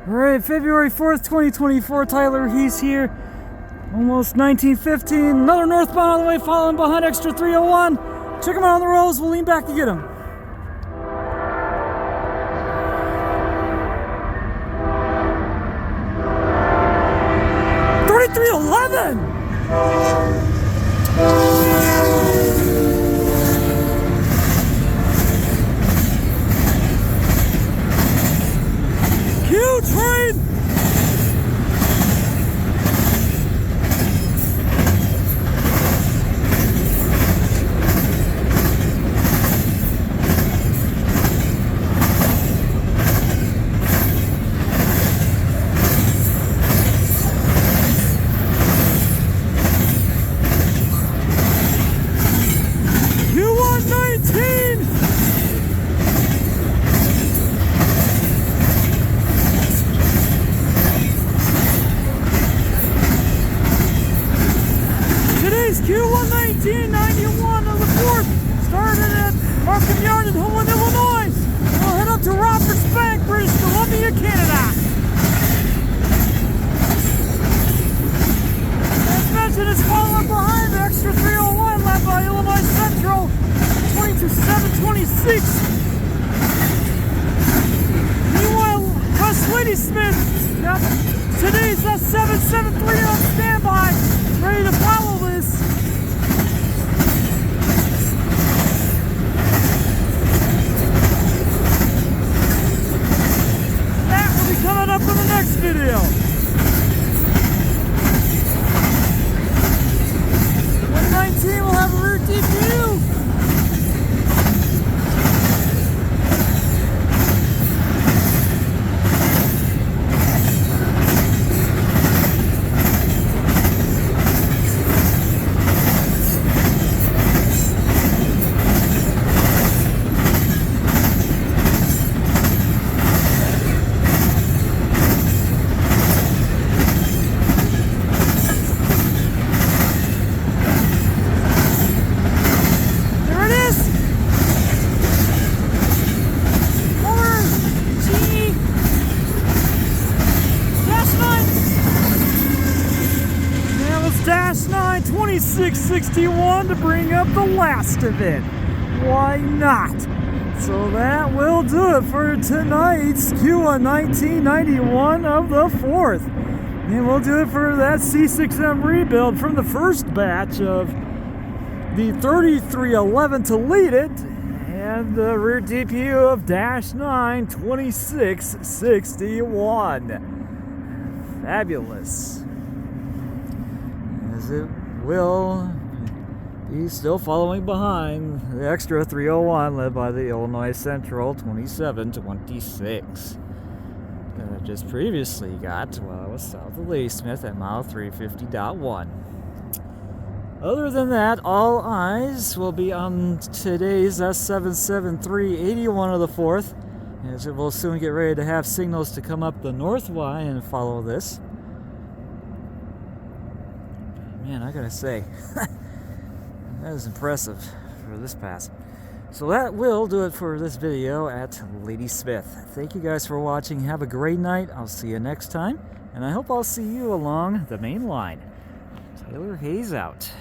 Alright, February 4th, 2024, Tyler, he's here. Almost 1915, another northbound on the way, following behind extra 301. Check him out on the roads, we'll lean back to get him. Q-Train! Q119! Today's Q119 91 of the 4th started at Markham Yard in Homeland, Illinois. We'll head up to Roberts Bank, British Columbia, Canada. As mentioned, it's following behind the extra 301 led by Illinois Central 22-726. Meanwhile, West Ladysmith got today's 773 on standby, ready to follow this. That will be coming up in the next video. 119 will have a rear DPU. Dash 9 2661 to bring up the last of it. Why not? So that will do it for tonight's Q119 91 of the 4th. And we'll do it for that C6M rebuild from the first batch of the 3311 to lead it, and the rear DPU of Dash 9 2661. Fabulous. As it will be still following behind the extra 301 led by the Illinois Central 2726 that I just previously got while I was south of Ladysmith at mile 350.1. Other than that, all eyes will be on today's S77381 of the 4th, as it will soon get ready to have signals to come up the North Y and follow this. Man, I gotta say, that is impressive for this pass. So that will do it for this video at Ladysmith. Thank you guys for watching. Have a great night. I'll see you next time, and I hope I'll see you along the main line. Tyler Hayes out.